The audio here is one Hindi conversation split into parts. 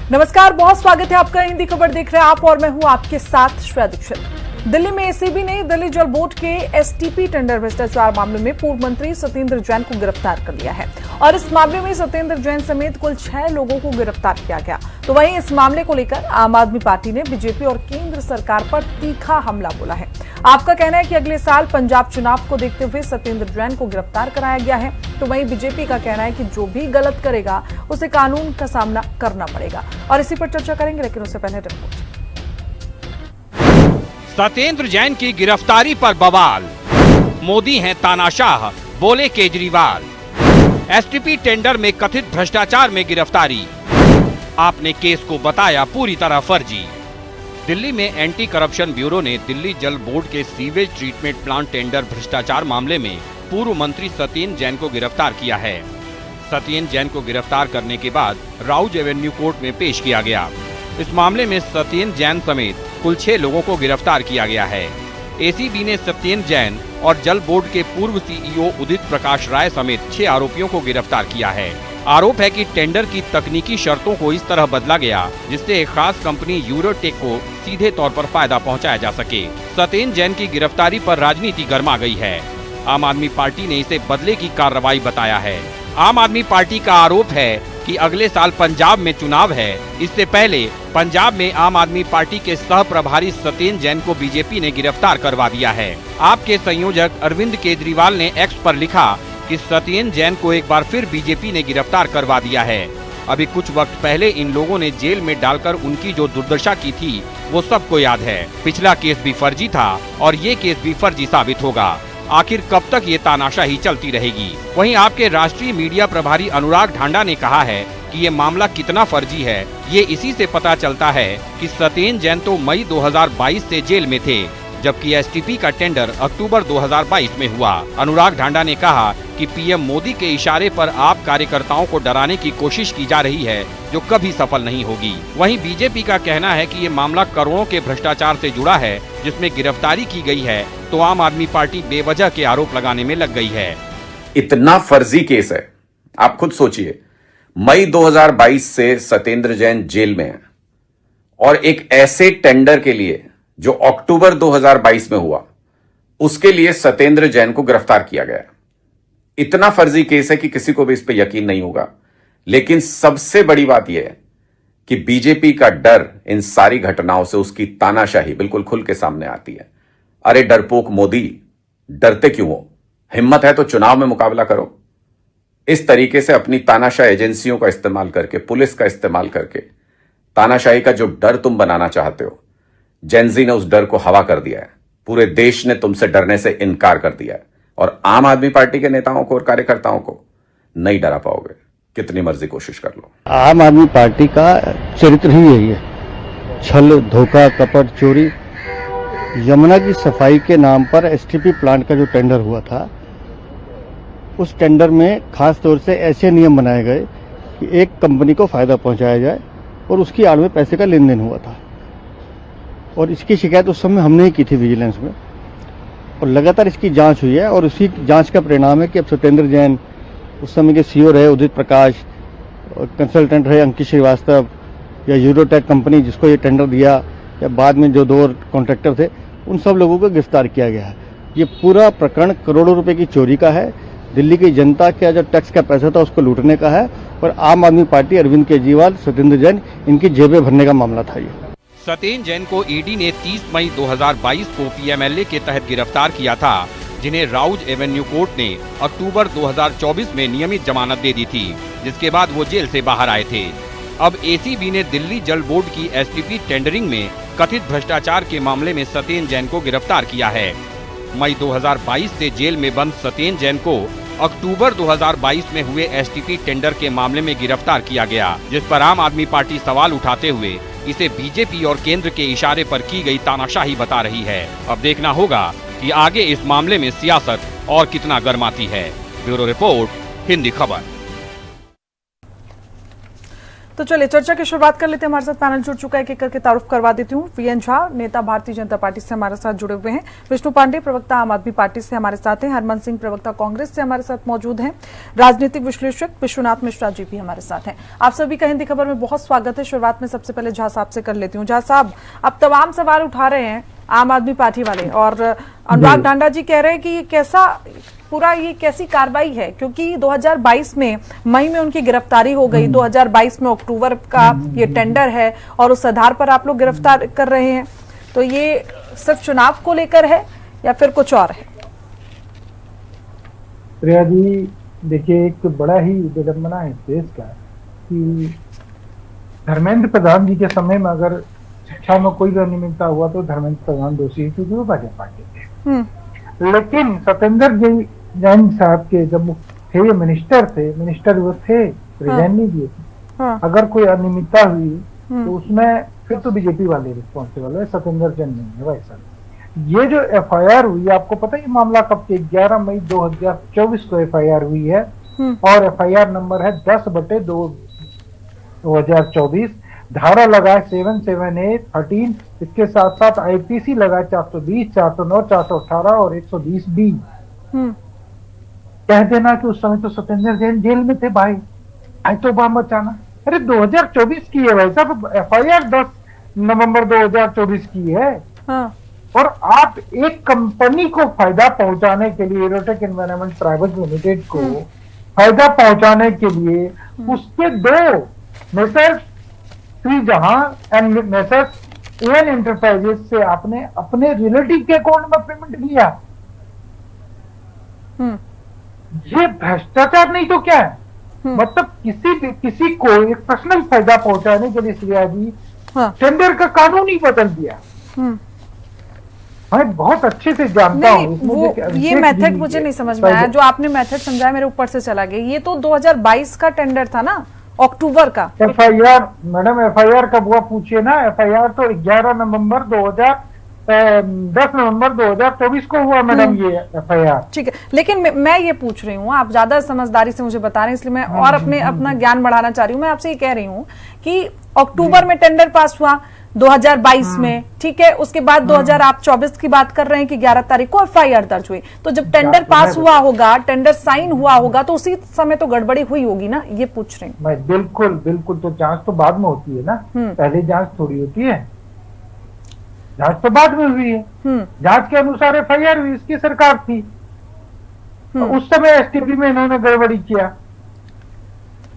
नमस्कार, बहुत स्वागत है आपका। हिंदी खबर देख रहे हैं आप और मैं हूं आपके साथ श्रेया दीक्षित। दिल्ली में एसीबी ने दिल्ली जल बोर्ड के एसटीपी टेंडर भ्रष्टाचार मामले में पूर्व मंत्री सत्येंद्र जैन को गिरफ्तार कर लिया है और इस मामले में सत्येंद्र जैन समेत कुल 6 लोगों को गिरफ्तार किया गया। तो वहीं इस मामले को लेकर आम आदमी पार्टी ने बीजेपी और केंद्र सरकार पर तीखा हमला बोला है। आपका कहना है कि अगले साल पंजाब चुनाव को देखते हुए सत्येंद्र जैन को गिरफ्तार कराया गया है, तो वहीं बीजेपी का कहना है कि जो भी गलत करेगा उसे कानून का सामना करना पड़ेगा। और इसी पर चर्चा करेंगे, लेकिन उससे पहले रिपोर्ट। सत्येंद्र जैन की गिरफ्तारी पर बवाल, मोदी हैं तानाशाह, बोले केजरीवाल। एसटीपी टेंडर में कथित भ्रष्टाचार में गिरफ्तारी, आपने केस को बताया पूरी तरह फर्जी। दिल्ली में एंटी करप्शन ब्यूरो ने दिल्ली जल बोर्ड के सीवेज ट्रीटमेंट प्लांट टेंडर भ्रष्टाचार मामले में पूर्व मंत्री सत्येंद्र जैन को गिरफ्तार किया है। सत्येंद्र जैन को गिरफ्तार करने के बाद राउज एवेन्यू कोर्ट में पेश किया गया। इस मामले में सत्येंद्र जैन समेत कुल 6 लोगों को गिरफ्तार किया गया है। एसीबी ने सत्येंद्र जैन और जल बोर्ड के पूर्व सीईओ उदित प्रकाश राय समेत 6 आरोपियों को गिरफ्तार किया है। आरोप है कि टेंडर की तकनीकी शर्तों को इस तरह बदला गया जिससे एक खास कंपनी यूरोटेक को सीधे तौर पर फायदा पहुंचाया जा सके। सत्येंद्र जैन की गिरफ्तारी पर राजनीति गर्मा गई है। आम आदमी पार्टी ने इसे बदले की कार्रवाई बताया है। आम आदमी पार्टी का आरोप है कि अगले साल पंजाब में चुनाव है, इससे पहले पंजाब में आम आदमी पार्टी के सह प्रभारी सत्येंद्र जैन को बीजेपी ने गिरफ्तार करवा दिया है। आपके संयोजक अरविंद केजरीवाल ने एक्स पर लिखा कि सत्येंद्र जैन को एक बार फिर बीजेपी ने गिरफ्तार करवा दिया है। अभी कुछ वक्त पहले इन लोगों ने जेल में डालकर उनकी जो दुर्दशा की थी वो सबको याद है। पिछला केस भी फर्जी था और ये केस भी फर्जी साबित होगा। आखिर कब तक ये तानाशाही चलती रहेगी? वहीं आपके राष्ट्रीय मीडिया प्रभारी अनुराग ढांडा ने कहा है कि ये मामला कितना फर्जी है ये इसी से पता चलता है कि सत्येंद्र जैन तो मई 2022 से जेल में थे, जबकि एसटीपी का टेंडर अक्टूबर 2022 में हुआ। अनुराग ढांडा ने कहा कि पीएम मोदी के इशारे पर आप कार्यकर्ताओं को डराने की कोशिश की जा रही है जो कभी सफल नहीं होगी। वहीं बीजेपी का कहना है कि ये मामला करोड़ों के भ्रष्टाचार से जुड़ा है जिसमें गिरफ्तारी की गई है, तो आम आदमी पार्टी बेवजह के आरोप लगाने में लग गई है। इतना फर्जी केस है, आप खुद सोचिए। मई 2022 से सत्येंद्र जैन जेल में है और एक ऐसे टेंडर के लिए जो अक्टूबर 2022 में हुआ उसके लिए सत्येंद्र जैन को गिरफ्तार किया गया। इतना फर्जी केस है कि किसी को भी इस पर यकीन नहीं होगा। लेकिन सबसे बड़ी बात यह है कि बीजेपी का डर इन सारी घटनाओं से, उसकी तानाशाही बिल्कुल खुल के सामने आती है। अरे डरपोक मोदी, डरते क्यों हो? हिम्मत है तो चुनाव में मुकाबला करो। इस तरीके से अपनी तानाशाह एजेंसियों का इस्तेमाल करके, पुलिस का इस्तेमाल करके तानाशाही का जो डर तुम बनाना चाहते हो, जेनजी ने उस डर को हवा कर दिया है। पूरे देश ने तुमसे डरने से इनकार कर दिया है और आम आदमी पार्टी के नेताओं को और कार्यकर्ताओं को नहीं डरा पाओगे, कितनी मर्जी कोशिश कर लो। आम आदमी पार्टी का चरित्र ही यही है, छल, धोखा, कपट, चोरी। यमुना की सफाई के नाम पर एसटीपी प्लांट का जो टेंडर हुआ था, उस टेंडर में खास तौर से ऐसे नियम बनाए गए कि एक कंपनी को फायदा पहुंचाया जाए और उसकी आड़ में पैसे का लेन देन हुआ था। और इसकी शिकायत उस समय हमने ही की थी विजिलेंस में और लगातार इसकी जांच हुई है। और उसी जांच का परिणाम है कि अब सत्येंद्र जैन, उस समय के सीईओ रहे उदित प्रकाश, कंसल्टेंट रहे अंकित श्रीवास्तव, या यूरोटेक कंपनी जिसको ये टेंडर दिया, या बाद में जो 2 और कॉन्ट्रैक्टर थे, उन सब लोगों को गिरफ्तार किया गया है। ये पूरा प्रकरण करोड़ों रुपए की चोरी का है। दिल्ली की जनता का जो टैक्स का पैसा था उसको लूटने का है और आम आदमी पार्टी, अरविंद केजरीवाल, सत्येंद्र जैन, इनकी जेबें भरने का मामला था ये। सत्येंद्र जैन को ईडी ने 30 मई 2022 को पीएमएलए के तहत गिरफ्तार किया था, जिन्हें राउज एवेन्यू कोर्ट ने अक्टूबर 2024 में नियमित जमानत दे दी थी, जिसके बाद वो जेल से बाहर आए थे। अब एसीबी ने दिल्ली जल बोर्ड की एसटीपी टेंडरिंग में कथित भ्रष्टाचार के मामले में सत्येंद्र जैन को गिरफ्तार किया है। मई 2022 से जेल में बंद सत्येंद्र जैन को अक्टूबर 2022 में हुए एसटीपी टेंडर के मामले में गिरफ्तार किया गया, जिस पर आम आदमी पार्टी सवाल उठाते हुए इसे बीजेपी और केंद्र के इशारे पर की गई तानाशाही बता रही है। अब देखना होगा कि आगे इस मामले में सियासत और कितना गर्माती है। ब्यूरो रिपोर्ट, हिंदी खबर। तो चलिए चर्चा की शुरुआत कर लेते हैं। हमारे साथ पैनल जुड़ चुका है, एक एक करके तारुफ करवा देती हूँ। वीएन झा, नेता भारतीय जनता पार्टी से हमारे साथ जुड़े हुए हैं। विष्णु पांडे, प्रवक्ता आम आदमी पार्टी से हमारे साथ हैं। हरमन सिंह, प्रवक्ता कांग्रेस से हमारे साथ मौजूद हैं। राजनीतिक विश्लेषक विश्वनाथ मिश्रा जी भी हमारे साथ हैं। आप सभी का हिंदी खबर में बहुत स्वागत है। शुरुआत में सबसे पहले झा साहब से कर लेती हूँ। झा साहब, अब तमाम सवाल उठा रहे हैं आम आदमी पार्टी वाले, और अनुराग ढांडा जी कह रहे हैं कि ये कैसी कार्रवाई है, क्योंकि 2022 में मई में उनकी गिरफ्तारी हो गई, 2022 में अक्टूबर का ये टेंडर है और उस आधार पर आप लोग गिरफ्तार कर रहे हैं। तो ये सिर्फ चुनाव को लेकर है या फिर कुछ और है? प्रिया जी, देखिए, एक बड़ा ही विडंबना है देश का कि धर्मेंद्र प्रधान जी के समय में अगर शिक्षा में कोई भी अनियमितता हुआ तो धर्मेंद्र प्रधान दोषी है, क्योंकि वो भाजपा के थे। लेकिन सत्येंद्र जैन साहब के जब थे, मिनिस्टर वो थे, रिजाइन नहीं दिए थे। अगर कोई अनियमितता हुई तो उसमें फिर तो बीजेपी वाले रिस्पॉन्सिबल है, सत्येंद्र जैन नहीं है भाई साहब। ये जो एफआईआर हुई, आपको पता है ये मामला कब के? 11 मई 2024 को एफआईआर हुई है और एफआईआर नंबर है 10/2/2024। धारा लगा 778-13, इसके साथ साथ आईपीसी लगा 420, 409, 418 और 120B। कह देना कि उस समय तो सत्येंद्र जैन जेल में थे भाई, आज तो बम बचाना। अरे 2024 की है भाई साहब, एफआईआर 10 नवंबर 2024 की है। और आप एक कंपनी को फायदा पहुंचाने के लिए, एरोटेक एनवायरनमेंट प्राइवेट लिमिटेड को फायदा पहुंचाने के लिए उसके दो messrs Shrijahan and messrs N enterprises से आपने अपने रिलेटिव के अकाउंट में पेमेंट किया। ये भ्रष्टाचार नहीं तो क्या है? मतलब किसी को एक पर्सनल फायदा पहुंचाने के लिए श्रिया जी टेंडर का कानून ही बदल दिया। मैं बहुत अच्छे से जानता हूँ ये मेथड मुझे नहीं समझ में आया, जो आपने मेथड समझाया मेरे ऊपर से चला गया। ये तो 2022 का टेंडर था ना, अक्टूबर का। एफआईआर मैडम, एफआईआर कब हुआ पूछिए ना। एफआईआर तो 10 नवंबर 2024 को हुआ मैडम ये एफआईआर। ठीक है, लेकिन मैं ये पूछ रही हूँ, आप ज्यादा समझदारी से मुझे बता रहे हैं, इसलिए मैं और अपना ज्ञान बढ़ाना चाह रही हूँ। मैं आपसे ये कह रही हूँ कि अक्टूबर में टेंडर पास हुआ 2022 में, ठीक है। उसके बाद 2024 की बात कर रहे हैं कि 11 तारीख को एफआईआर दर्ज हुई। तो जब टेंडर पास हुआ होगा, टेंडर साइन हुआ होगा, तो उसी समय तो गड़बड़ी हुई होगी ना, ये पूछ रही हूँ। बिल्कुल। तो जांच तो बाद में होती है ना, पहले जांच थोड़ी होती है। जांच तो बाद में हुई है। जांच के अनुसार एफआईआर हुई, इसकी सरकार थी। तो उस समय एसटीपी में इन्होंने गड़बड़ी किया।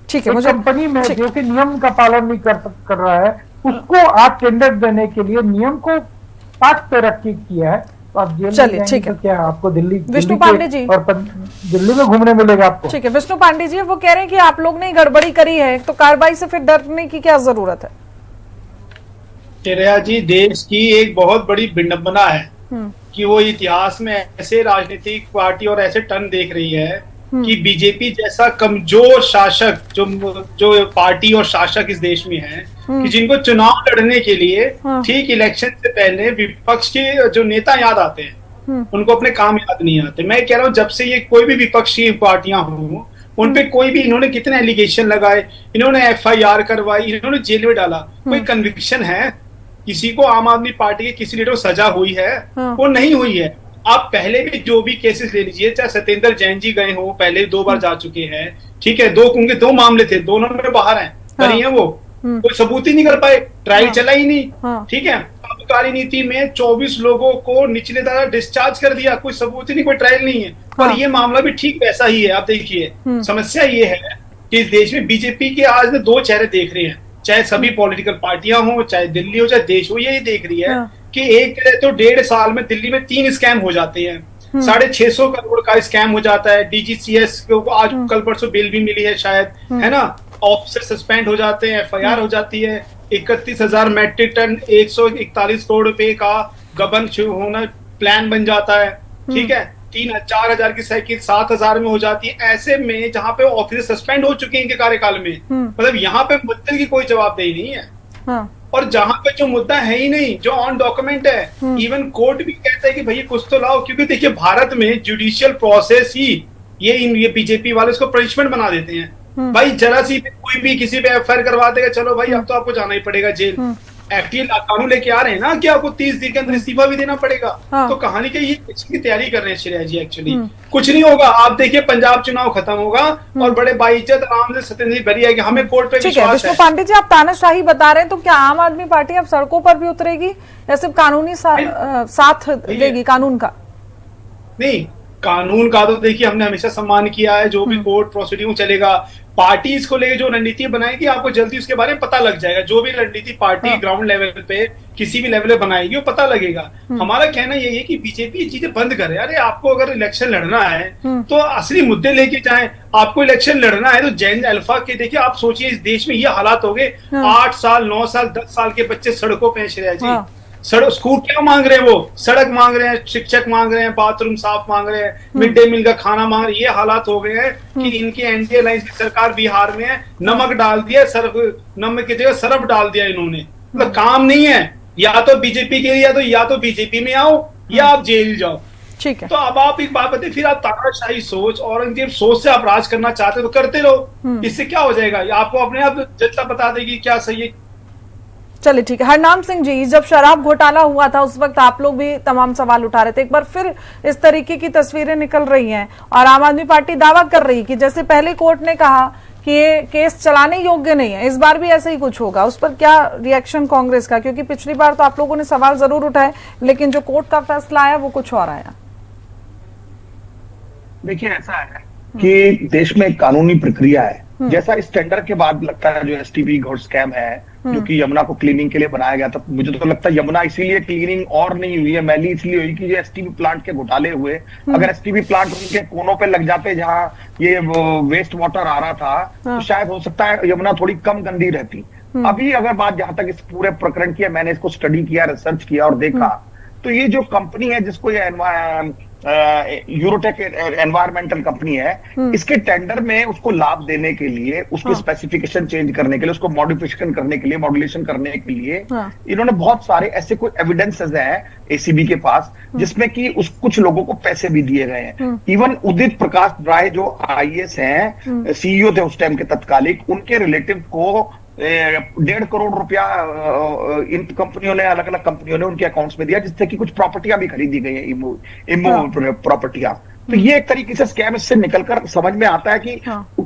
ठीक है, मुझे कंपनी में जो कि नियम का पालन नहीं कर रहा है, उसको आप टेंडर देने के लिए नियम को पास पे रख के किया है। तो आप जेल में ठीक है, तो क्या आपको विष्णु पांडे जी और दिल्ली में घूमने मिलेगा आपको? ठीक है, विष्णु पांडे जी वो कह रहे हैं कि आप लोग ने गड़बड़ी करी है, तो कार्रवाई से फिर डरने की क्या जरूरत है? श्रेया जी, देश की एक बहुत बड़ी विडंबना है कि वो इतिहास में ऐसे राजनीतिक पार्टी और ऐसे टर्न देख रही है कि बीजेपी जैसा कमजोर शासक जो पार्टी और शासक इस देश में है, कि जिनको चुनाव लड़ने के लिए ठीक इलेक्शन से पहले विपक्ष के जो नेता याद आते हैं, उनको अपने काम याद नहीं आते। मैं कह रहा हूँ, जब से ये कोई भी विपक्षी पार्टियां हों, उनपे कोई भी इन्होंने कितने एलिगेशन लगाए, इन्होंने एफआईआर करवाई, इन्होंने जेल में डाला, कोई कन्विक्शन है? किसी को आम आदमी पार्टी के किसी लीडर को सजा हुई है? वो नहीं हुई है। आप पहले भी जो भी केसेस ले लीजिए, चाहे सत्येंद्र जैन जी गए हो, पहले 2 बार जा चुके हैं, ठीक है, उनके 2 मामले थे, दोनों में बाहर हैं, करी है वो, कोई सबूत ही नहीं कर पाए, ट्रायल चला ही नहीं, ठीक है। आबकारी नीति में 24 लोगों को निचले दायरा डिस्चार्ज कर दिया, कोई सबूत ही नहीं, कोई ट्रायल नहीं है। पर ये मामला भी ठीक वैसा ही है। आप देखिए, समस्या ये है कि इस देश में बीजेपी के आज में 2 चेहरे देख रहे हैं, चाहे सभी पॉलिटिकल पार्टियां हो, चाहे दिल्ली हो, चाहे देश हो, यही देख रही है कि एक तो 1.5 साल में दिल्ली में 3 स्कैम हो जाते हैं, 650 करोड़ का स्कैम हो जाता है। डीजीसीएस को आज कल परसों बिल भी मिली है शायद, है ना, ऑफिसर सस्पेंड हो जाते हैं, एफआईआर हो जाती है। 31,000 मैट्रिक टन 141 करोड़ रुपए का गबन होना प्लान बन जाता है, ठीक है। 4,000 की साइकिल 7,000 में हो जाती है। ऐसे में जहाँ पे ऑफिसर सस्पेंड हो चुके हैं इनके कार्यकाल में, मतलब यहाँ पे मुद्दे की कोई जवाबदेही नहीं है। और जहां पे जो मुद्दा है ही नहीं, जो ऑन डॉक्यूमेंट है, इवन कोर्ट भी कहता है कि भैया कुछ तो लाओ, क्योंकि देखिए भारत में जुडिशियल प्रोसेस ही ये बीजेपी वाले इसको पनिशमेंट बना देते हैं। भाई जरा सी कोई भी किसी पे एफआईआर करवा देगा, चलो भाई अब तो आपको जाना ही पड़ेगा जेल। एक्टिव कानून लेके आ रहे हैं ना कि आपको 30 दिन के अंदर इस्तीफा भी देना पड़ेगा। तो कहानी के ये की तैयारी कर रहे हैं श्रेया जी। एक्चुअली कुछ नहीं होगा, आप देखिए पंजाब चुनाव खत्म होगा और बड़े बाइज्जत आराम से सत्येंद्र जी भरी आएगी, हमें कोर्ट पे विश्वास है। पांडे जी, आप तानाशाही बता रहे हैं, तो क्या आम आदमी पार्टी अब सड़कों पर भी उतरेगी या सिर्फ कानूनी साथ देगी कानून का? नहीं, कानून का तो देखिए हमने हमेशा सम्मान किया है, जो भी कोर्ट प्रोसीडिंग चलेगा। पार्टी इसको लेके जो रणनीति बनाएगी आपको जल्दी उसके बारे में पता लग जाएगा। जो भी रणनीति पार्टी ग्राउंड लेवल पे किसी भी लेवल पे बनाएगी वो पता लगेगा। हमारा कहना यही है कि बीजेपी ये चीजें बंद करे। अरे आपको अगर इलेक्शन लड़ना है तो असली मुद्दे लेके जाए। आपको इलेक्शन लड़ना है तो जैन अल्फा के देखिए, आप सोचिए इस देश में ये हालात हो गए, 8 साल 9 साल 10 साल के बच्चे सड़कों पे श्रेया जी। सड़क स्कूल क्या मांग रहे हैं, वो सड़क मांग रहे हैं, शिक्षक मांग रहे हैं, बाथरूम साफ मांग रहे हैं, मिड डे मील का खाना मांग रहे हैं। ये हालात हो गए हैं कि इनकी एनडीए अलायंस की सरकार बिहार में है, नमक डाल दिया, नमक की जगह सरफ डाल दिया इन्होंने। मतलब काम नहीं है, या तो बीजेपी के लिए या तो बीजेपी में आओ या आप जेल जाओ। ठीक है। तो अब आप एक बात बताइए, फिर आप तानाशाही सोच और इनकी सोच से आप राज करना चाहते हो तो करते रहो। इससे क्या हो जाएगा, आपको अपने आप जनता बता देगी क्या सही है। चलिए ठीक है। हरनाम सिंह जी, जब शराब घोटाला हुआ था उस वक्त आप लोग भी तमाम सवाल उठा रहे थे। एक बार फिर इस तरीके की तस्वीरें निकल रही हैं और आम आदमी पार्टी दावा कर रही कि जैसे पहले कोर्ट ने कहा कि ये केस चलाने योग्य नहीं है, इस बार भी ऐसा ही कुछ होगा। उस पर क्या रिएक्शन कांग्रेस का? क्योंकि पिछली बार तो आप लोगों ने सवाल जरूर उठाए लेकिन जो कोर्ट का फैसला आया वो कुछ और आया। देखिए ऐसा है कि देश में एक कानूनी प्रक्रिया है। जैसा इस टेंडर के बाद लगता है जो एसटीपी घोट स्कैम है जो कि यमुना को क्लीनिंग के लिए बनाया गया था, मुझे तो लगता है यमुना इसीलिए क्लीनिंग और नहीं हुई है, मैली इसलिए हुई कि जो एसटीपी प्लांट के घोटाले हुए। अगर एसटीपी प्लांट उनके कोनों पे लग जाते जहां ये वेस्ट वाटर आ रहा था तो शायद हो सकता है यमुना थोड़ी कम गंदी रहती। अभी अगर बात जहां तक इस पूरे प्रकरण की है, मैंने इसको स्टडी किया, रिसर्च किया और देखा तो ये जो कंपनी है जिसको ये यूरोटेक एनवायरमेंटल कंपनी है, इसके टेंडर में उसको लाभ देने के लिए, उसके स्पेसिफिकेशन चेंज करने के लिए, उसको मॉडिफिकेशन करने के लिए, मॉड्यूलेशन करने के लिए इन्होंने बहुत सारे ऐसे कोई एविडेंसेस हैं एसीबी के पास जिसमें कि कुछ लोगों को पैसे भी दिए गए हैं। इवन उदित प्रकाश राय जो आईएएस हैं, सीईओ थे उस टाइम के तत्कालिक, उनके रिलेटिव को 1.5 करोड़ रुपया इन कंपनियों ने, अलग अलग कंपनियों ने उनके अकाउंट्स में दिया, जिससे कि कुछ प्रॉपर्टियां भी खरीदी गई है, इमो प्रॉपर्टियां। तो ये एक तरीके से स्कैम इससे निकलकर समझ में आता है कि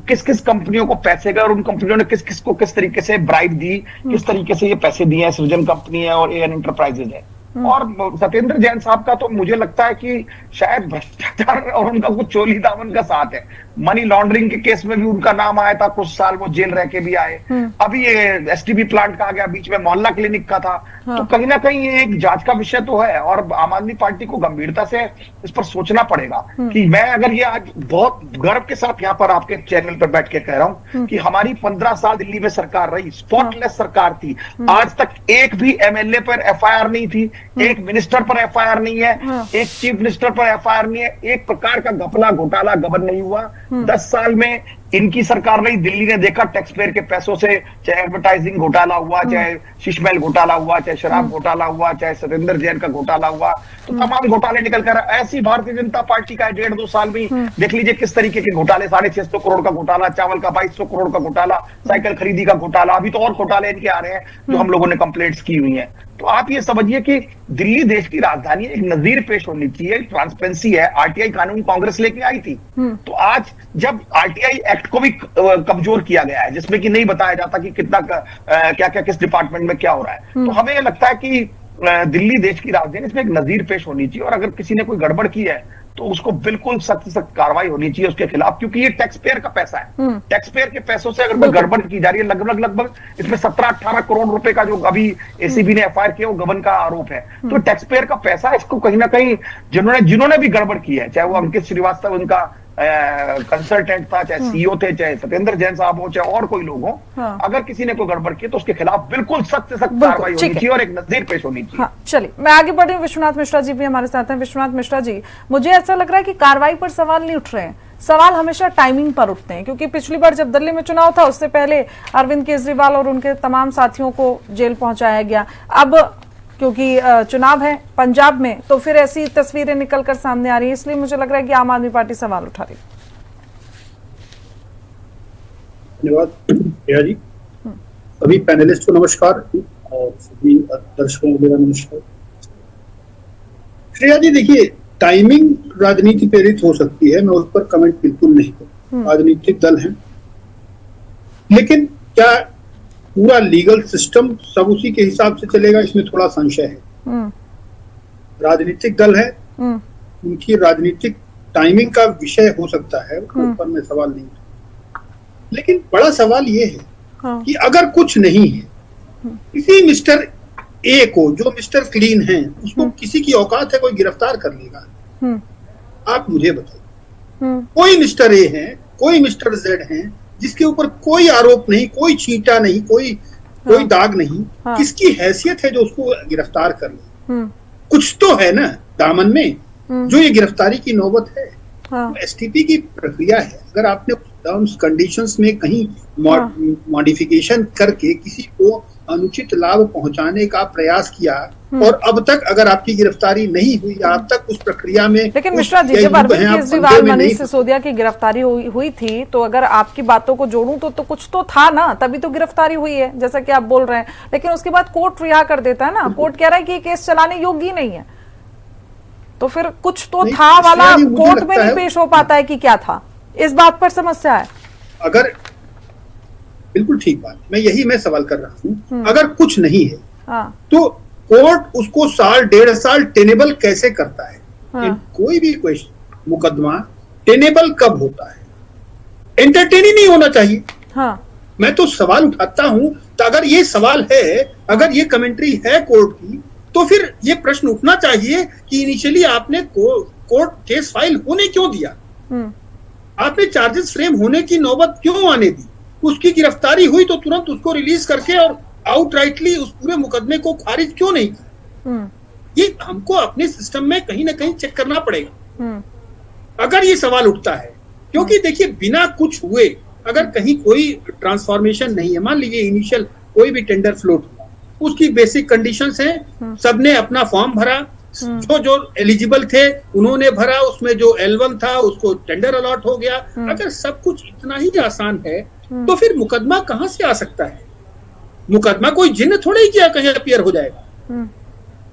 किस किस कंपनियों को पैसे गए और उन कंपनियों ने किस किस को किस तरीके से ब्राइब दी, किस तरीके से ये पैसे दिए हैं। सृजन कंपनी है और एएन एंटरप्राइजेज है। और सत्येंद्र जैन साहब का तो मुझे लगता है कि शायद भ्रष्टाचार और उनका कुछ चोली दामन का साथ है। मनी लॉन्ड्रिंग के केस में भी उनका नाम आया था, कुछ साल वो जेल रह के भी आए। अभी ये एसटीपी प्लांट का आ गया, बीच में मोहल्ला क्लिनिक का था। तो कहीं ना कहीं ये एक जांच का विषय तो है और आम आदमी पार्टी को गंभीरता से इस पर सोचना पड़ेगा कि मैं अगर ये आज बहुत गर्व के साथ यहाँ पर आपके चैनल पर बैठ के कह रहा हूँ कि हमारी 15 साल दिल्ली में सरकार रही, स्पॉटलेस सरकार थी। आज तक एक भी एमएलए पर एफआईआर नहीं थी, एक मिनिस्टर पर एफआईआर नहीं है, एक चीफ मिनिस्टर पर एफआईआर नहीं है, एक प्रकार का घपला घोटाला गबन नहीं हुआ। 10 साल में इनकी सरकार रही, दिल्ली ने देखा टैक्स पेयर के पैसों से चाहे एडवर्टाइजिंग घोटाला हुआ, चाहे शीशमहल घोटाला हुआ, चाहे शराब घोटाला हुआ, चाहे सत्येंद्र जैन का घोटाला हुआ, तो तमाम घोटाले निकल कर ऐसी भारतीय जनता पार्टी का 1.5-2 साल में देख लीजिए किस तरीके के घोटाले। 650 करोड़ का घोटाला, चावल का 2200 करोड़ का घोटाला, साइकिल खरीदी का घोटाला, अभी तो और घोटाले इनके आ रहे हैं जो हम लोगों ने कंप्लेंट्स की हुई है। तो आप ये समझिए कि दिल्ली देश की राजधानी, एक नजीर पेश होनी चाहिए, ट्रांसपेरेंसी है। आरटीआई कानून कांग्रेस लेके आई थी, तो आज जब आरटीआई एक्ट को भी कमजोर किया गया है जिसमें कि नहीं बताया जाता कि कितना क्या क्या किस डिपार्टमेंट में क्या हो रहा है, तो हमें लगता है कि दिल्ली देश की राजधानी, इसमें एक नजीर पेश होनी चाहिए और अगर किसी ने कोई गड़बड़ की है तो उसको बिल्कुल सख्त सख्त कार्रवाई होनी चाहिए उसके खिलाफ, क्योंकि ये टैक्स पेयर का पैसा है। टैक्स पेयर के पैसों से अगर गड़बड़ की जा रही है, लगभग इसमें 17-18 करोड़ रुपए का जो अभी एसीबी ने एफआईआर किया वो गबन का आरोप है। तो टैक्स पेयर का पैसा, इसको कहीं ना कहीं जिन्होंने भी गड़बड़ की है, चाहे वो अंकित श्रीवास्तव उनका कंसल्टेंट था, चाहे सीईओ थे, चाहे सत्येंद्र जैन साहब हो, चाहे और कोई लोग हो, अगर किसी ने कोई गड़बड़ की तो उसके खिलाफ बिल्कुल सख्त से सख्त कार्रवाई होनी चाहिए और एक नजीर पेश होनी चाहिए। चलिए मैं आगे बढ़ रही हूँ। विश्वनाथ मिश्रा जी भी हमारे साथ हैं। विश्वनाथ मिश्रा जी, मुझे ऐसा लग रहा है कि कार्रवाई पर सवाल नहीं उठ रहे हैं, सवाल हमेशा टाइमिंग पर उठते हैं, क्योंकि पिछली बार जब दिल्ली में चुनाव था उससे पहले अरविंद केजरीवाल और उनके तमाम साथियों को जेल पहुंचाया गया। अब क्योंकि चुनाव है पंजाब में, तो फिर ऐसी तस्वीरें निकलकर सामने आ रही है, इसलिए मुझे लग रहा है कि आम आदमी पार्टी सवाल उठा रही है। धन्यवाद प्रिया जी। सभी पैनलिस्ट को नमस्कार और सभी दर्शकों को मेरा नमस्कार। प्रिया जी देखिए, टाइमिंग राजनीति प्रेरित हो सकती है, मैं उस पर कमेंट बिल्कुल नहीं करूँ। राजनीतिक दल हैं, लेकिन क्या पूरा लीगल सिस्टम सब उसी के हिसाब से चलेगा, इसमें थोड़ा संशय है। राजनीतिक दल है, उनकी राजनीतिक टाइमिंग का विषय हो सकता है, ऊपर में सवाल नहीं है। लेकिन बड़ा सवाल ये है कि अगर कुछ नहीं है, किसी मिस्टर ए को, जो मिस्टर क्लीन है, उसको किसी की औकात है कोई गिरफ्तार कर लेगा? आप मुझे बताइए। कोई मिस्टर ए है, कोई मिस्टर जेड है, जिसके ऊपर कोई आरोप नहीं, कोई छींटा नहीं, कोई दाग नहीं, किसकी हैसियत है जो उसको गिरफ्तार कर ले? कुछ तो है ना दामन में जो ये गिरफ्तारी की नौबत है। एसटीपी की प्रक्रिया है, अगर आपने टर्म्स कंडीशंस में कहीं मॉडिफिकेशन करके किसी को अनुचित लाभ पहुंचाने का प्रयास किया और अब तक अगर आपकी गिरफ्तारी नहीं हुई, अब तक उस प्रक्रिया में, लेकिन मिश्रा जी जब अरविंद केजरीवाल, मनीष सिसोदिया की गिरफ्तारी हुई थी, तो अगर आपकी बातों को जोड़ूं तो कुछ तो था ना, तभी तो गिरफ्तारी हुई है, जैसा कि आप बोल रहे हैं। लेकिन उसके बाद कोर्ट रिहा कर देता है ना, कोर्ट कह रहा है कि ये केस चलाने योग्य नहीं है, तो फिर कुछ तो था वाला कोर्ट में नहीं पेश हो पाता है कि क्या था, इस बात पर समस्या है। अगर बिल्कुल ठीक बात, मैं सवाल कर रहा हूँ, अगर कुछ नहीं है तो कोर्ट उसको साल 1.5 साल टेनेबल कैसे करता है? कोई भी क्वेश्चन, मुकदमा टेनेबल कब होता है? एंटरटेन ही नहीं होना चाहिए। मैं तो सवाल उठाता हूं, तो अगर ये सवाल है, अगर ये कमेंट्री है कोर्ट की, तो फिर ये प्रश्न उठना चाहिए कि इनिशियली आपने कोर्ट केस फाइल होने क्यों दिया? आपने चार्जेस फ्रेम होने की नौबत क्यों आने दी? उसकी गिरफ्तारी हुई तो तुरंत उसको रिलीज करके और आउटराइटली उस पूरे मुकदमे को खारिज क्यों नहीं किया? ये हमको अपने सिस्टम में कहीं ना कहीं चेक करना पड़ेगा अगर ये सवाल उठता है। क्योंकि देखिए, बिना कुछ हुए अगर कहीं कोई ट्रांसफॉर्मेशन नहीं है, मान लीजिए इनिशियल कोई भी टेंडर फ्लोट हुआ, उसकी बेसिक कंडीशंस हैं, सबने अपना फॉर्म भरा, जो एलिजिबल थे उन्होंने भरा, उसमें जो L1 था उसको टेंडर अलॉट हो गया। अगर सब कुछ इतना ही आसान है तो फिर मुकदमा कहां से आ सकता है? मुकदमा कोई जिन्न थोड़ा ही किया कहीं अपीयर हो जाएगा।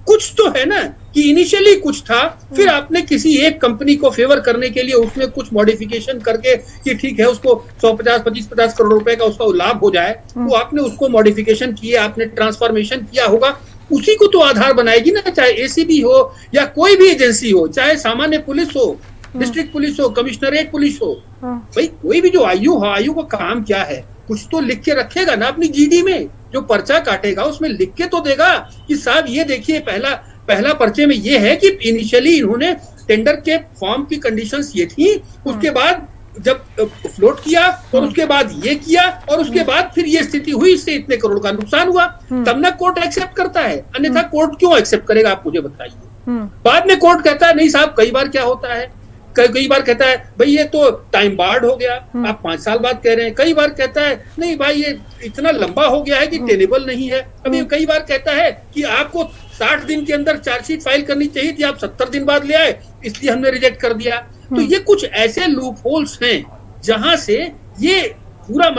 कुछ तो है ना कि इनिशियली कुछ था, फिर आपने किसी एक कंपनी को फेवर करने के लिए उसमें कुछ मॉडिफिकेशन करके कि ठीक है उसको 150-50 करोड़ रुपए का उसका लाभ हो जाए, तो आपने उसको मॉडिफिकेशन किए, आपने ट्रांसफॉर्मेशन किया होगा, उसी को तो आधार बनाएगी ना। चाहे एसीबी हो या कोई भी एजेंसी हो, चाहे सामान्य पुलिस हो, डिस्ट्रिक्ट पुलिस हो, कमिश्नरेट पुलिस हो, भाई कोई भी जो आयु हो, आयु का काम क्या है? कुछ तो लिख के रखेगा ना अपनी जीडी में, जो पर्चा काटेगा उसमें लिख के तो देगा कि साहब ये देखिए पहला पर्चे में ये है कि इनिशियली इन्होंने टेंडर के फॉर्म की कंडीशंस ये थी, उसके बाद जब फ्लोट किया और उसके बाद ये किया और उसके बाद फिर ये स्थिति हुई, इससे इतने करोड़ का नुकसान हुआ, तब ना कोर्ट एक्सेप्ट करता है। अन्यथा कोर्ट क्यों एक्सेप्ट करेगा, आप मुझे बताइए। बाद में कोर्ट कहता है नहीं साहब, कई बार क्या होता है, कई बार कहता है भाई ये तो टाइम बार्ड हो गया, आप 5 साल बाद कह रहे हैं। कई बार कहता है नहीं भाई ये इतना लंबा हो गया है कि टेनेबल नहीं है। अभी कई बार कहता है कि आपको 60 दिन के अंदर चार्जशीट फाइल करनी चाहिए थी, आप 70 दिन बाद ले आए, इसलिए हमने रिजेक्ट कर दिया। तो ये कुछ ऐसे लूप होल्स हैं जहां से ये पूरा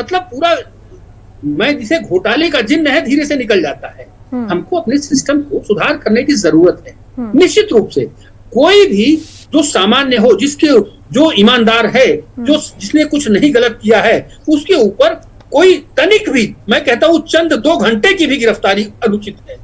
मैं जिसे घोटाले का जिन्न है धीरे से निकल जाता है। हमको अपने सिस्टम को सुधार करने की जरूरत है। निश्चित रूप से कोई भी जो सामान्य हो, जो ईमानदार है, जिसने कुछ नहीं गलत किया है, उसके ऊपर कोई तनिक भी, मैं कहता हूँ चंद 2 घंटे की भी गिरफ्तारी अनुचित है।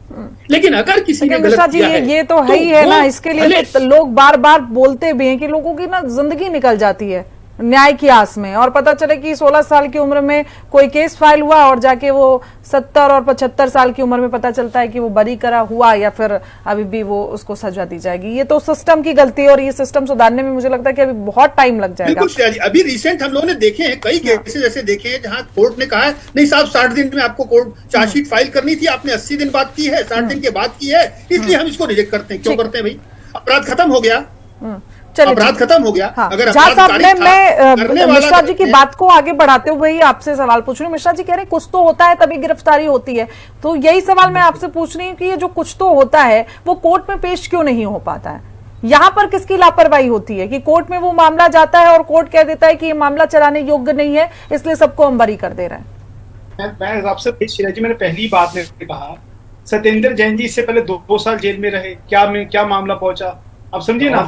लेकिन अगर किसी ने गलत किया है, ये तो है ही है ना, इसके लिए तो लोग बार बार बोलते भी हैं कि लोगों की ना जिंदगी निकल जाती है न्याय की आस में, और पता चले कि 16 साल की उम्र में कोई केस फाइल हुआ और जाके वो 70 और 75 साल की उम्र में पता चलता है कि वो बरी करा हुआ या फिर अभी भी वो उसको सजा दी जाएगी। ये तो सिस्टम की गलती है और ये सिस्टम सुधारने में मुझे लगता है कि अभी बहुत टाइम लग जाएगा। बिल्कुल, अभी रिसेंट हम लोगों ने देखे हैं कई केसेस ऐसे देखे हैं जहां कोर्ट ने कहा है नहीं साहब 60 दिन में आपको कोर्ट चार्जशीट फाइल करनी थी, आपने 80 दिन बाद की है, 60 दिन के बाद की है, इसलिए हम इसको रिजेक्ट करते हैं। क्यों करते हैं भाई? अपराध खत्म हो गया, अपराध खत्म हो गया। अगर मैं मिश्रा जी की बात को आगे बढ़ाते हुए ही आपसे सवाल पूछ रही हूँ। मिश्रा जी कह रहे हैं कुछ तो होता है तभी गिरफ्तारी होती है, तो यही सवाल मैं आपसे पूछ रही हूँ कि ये जो कुछ तो होता है वो कोर्ट में पेश क्यों नहीं हो पाता है? यहाँ पर किसकी लापरवाही होती है कि कोर्ट में वो मामला जाता है और कोर्ट कह देता है कि ये मामला चलाने योग्य नहीं है, इसलिए सबको हम बरी कर दे रहे हैं। मैं आपसे शीला जी, मैंने पहली बात में कहा सत्येंद्र जैन जी इससे पहले 2 साल जेल में रहे, क्या मामला पहुंचा आप समझिए ना।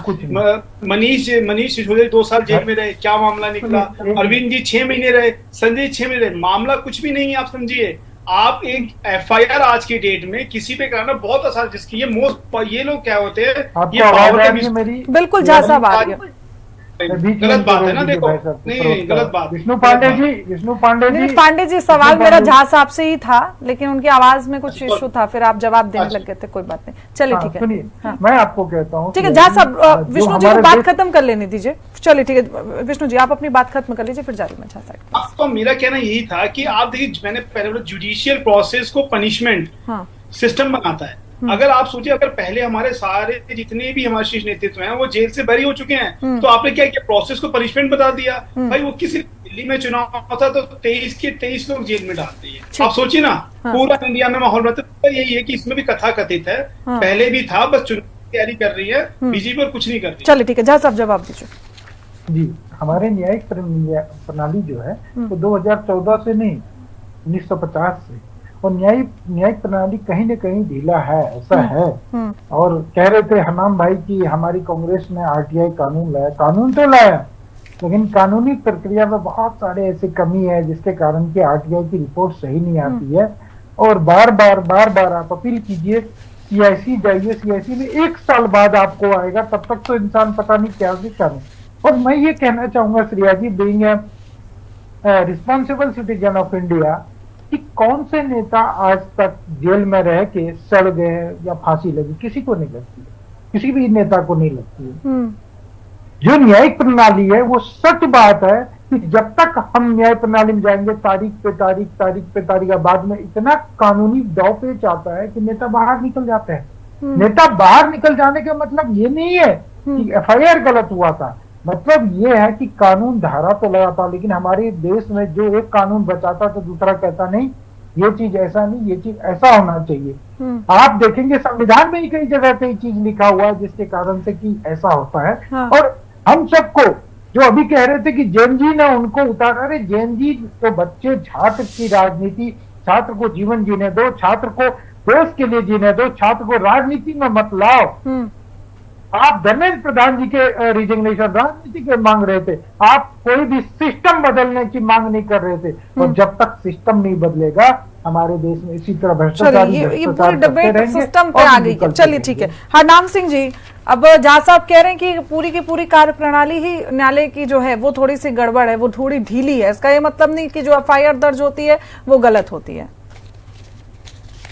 मनीष सिसोदिया 2 साल जेल में रहे, क्या मामला निकला। अरविंद जी 6 महीने रहे, संजय 6 महीने रहे, मामला कुछ भी नहीं है। आप समझिए, आप एक FIR आज की डेट में किसी पे कराना बहुत आसान, जिसकी ये लोग क्या होते हैं, ये पावर के बिल्कुल झा साहब आ गए। गलत बात है ना, देखो नहीं गलत बात। विष्णु पांडे जी सवाल मेरा झा साहब से ही था, लेकिन उनकी आवाज में कुछ इशू था, फिर आप जवाब देने लग गए थे। कोई बात नहीं, चलिए ठीक है। सुनिए, मैं आपको कहता हूँ, ठीक है झा साहब, विष्णु जी को बात खत्म कर लेने दीजिए। चलिए ठीक है विष्णु जी, आप अपनी बात खत्म कर लीजिए, फिर जारी में झा साहब। आपको मेरा कहना यही था कि आप देखिए, मैंने पहले बोला जुडिशियल प्रोसेस को पनिशमेंट सिस्टम बनाता है। अगर आप सोचिए, अगर पहले हमारे सारे जितने भी हमारे शीर्ष नेतृत्व हैं वो जेल से बरी हो चुके हैं, तो आपने क्या किया, प्रोसेस को पनिशमेंट बता दिया। भाई वो किसी दिल्ली में चुनाव था तो 23 के 23 लोग जेल में डाल दिए। आप सोचिए ना, पूरा इंडिया में माहौल रहता है। यही है कि इसमें भी कथा कथित है, पहले भी था, बस चुनाव की तैयारी कर रही है बीजेपी और कुछ नहीं कर रही। चलिए ठीक है झा साहब, जवाब दीजिए। जी, हमारे न्यायिक प्रणाली जो है वो 2014 से नहीं 1950 से, और न्यायिक प्रणाली कहीं न कहीं ढीला है, ऐसा है। और कह रहे थे हनाम भाई की हमारी कांग्रेस ने RTI कानून लाया, कानून तो लाया, लेकिन कानूनी प्रक्रिया में बहुत सारे ऐसी कमी है जिसके कारण कि RTI की रिपोर्ट सही नहीं आती है। और बार बार आप अपील कीजिए, CIC जाइए, CIC में 1 साल बाद आपको आएगा, तब तक तो इंसान पता नहीं क्या नहीं। और मैं ये कहना चाहूंगा Shreya ji, being responsible citizen of India, कि कौन से नेता आज तक जेल में रह के सड़ गए या फांसी लगी, किसी को नहीं लगती है, किसी भी नेता को नहीं लगती है। जो न्यायिक प्रणाली है वो सच बात है कि जब तक हम न्याय प्रणाली में जाएंगे, तारीख पे तारीख बाद में इतना कानूनी दाव पेच आता है कि नेता बाहर निकल जाते हैं। नेता बाहर निकल जाने का मतलब ये नहीं है कि FIR गलत हुआ था, मतलब ये है कि कानून धारा तो लगाता, लेकिन हमारे देश में जो एक कानून बचाता तो दूसरा कहता नहीं ये चीज ऐसा नहीं, ये चीज ऐसा होना चाहिए। आप देखेंगे संविधान में ही कई जगह पे चीज लिखा हुआ है जिसके कारण से कि ऐसा होता है। और हम सबको जो अभी कह रहे थे कि जैन जी ने उनको उतारा, अरे जैन जी तो बच्चे, छात्र की राजनीति, छात्र को जीवन जीने दो, छात्र को देश के लिए जीने दो, छात्र को राजनीति में मत लाओ। आप धर्मेंद्र प्रधान जी के रिजिग्नेशन राजनीति के मांग रहे थे, आप कोई भी सिस्टम बदलने की मांग नहीं कर रहे थे। और जब तक सिस्टम नहीं बदलेगा हमारे देश में इसी तरह भ्रष्टाचार ये पूरी डिबेट सिस्टम पे आ गई है। चलिए ठीक है, हरनाम सिंह जी, अब झा साहब कह रहे हैं कि पूरी की पूरी कार्य प्रणाली ही न्यायालय की जो है वो थोड़ी सी गड़बड़ है, वो थोड़ी ढीली है। इसका ये मतलब नहीं कि जो FIR दर्ज होती है वो गलत होती है।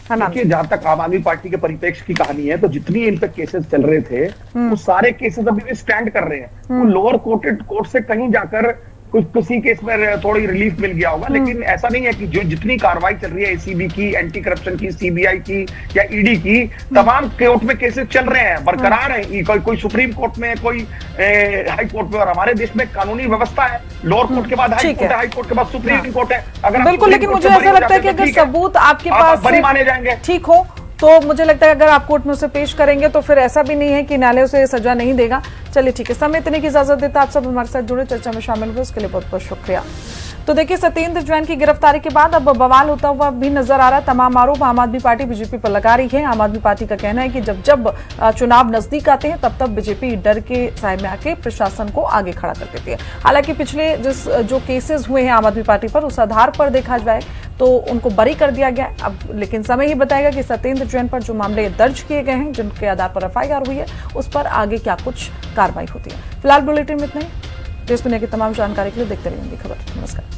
देखिए, जहां तक आम आदमी पार्टी के परिप्रेक्ष्य की कहानी है, तो जितनी इन पे केसेस चल रहे थे वो सारे केसेस अभी भी स्टैंड कर रहे हैं। वो लोअर कोर्ट से कहीं जाकर कुछ किसी केस में थोड़ी रिलीफ मिल गया होगा, लेकिन ऐसा नहीं है कि जो जितनी कार्रवाई चल रही है ACB की, एंटी करप्शन की, CBI की या ED की, तमाम कोर्ट में केसेस चल रहे हैं, बरकरार है। कोई सुप्रीम कोर्ट में, कोई हाई कोर्ट में। और हमारे देश में कानूनी व्यवस्था है, लोअर कोर्ट के बाद हाई कोर्ट है, हाई कोर्ट के बाद सुप्रीम कोर्ट है। अगर बिल्कुल, लेकिन मुझे ऐसा लगता है कि अगर सबूत आपके पास बरी माने जाएंगे, ठीक हो, तो मुझे लगता है अगर आप कोर्ट में उसे पेश करेंगे तो फिर ऐसा भी नहीं है कि न्यायालय उसे सजा नहीं देगा। चलिए ठीक है, समय इतने की इजाजत देता, आप सब हमारे साथ जुड़े, चर्चा में शामिल हुए, उसके लिए बहुत बहुत शुक्रिया। तो देखिए, सत्येंद्र जैन की गिरफ्तारी के बाद अब बवाल होता हुआ भी नजर आ रहा है। तमाम आरोप आम आदमी पार्टी बीजेपी पर लगा रही है। आम आदमी पार्टी का कहना है कि जब जब चुनाव नजदीक आते हैं तब तब बीजेपी डर के साए में आके प्रशासन को आगे खड़ा कर देती है। हालांकि पिछले जो केसेस हुए हैं आम आदमी पार्टी पर, उस आधार पर देखा जाए तो उनको बरी कर दिया गया। अब लेकिन समय ही बताएगा कि सत्येंद्र जैन पर जो मामले दर्ज किए गए हैं, जिनके आधार पर FIR हुई है, उस पर आगे क्या कुछ कार्रवाई होती है। फिलहाल बुलेटिन में इतना ही। देश दुनिया की तमाम जानकारी के लिए देखते रहिए खबर। नमस्कार।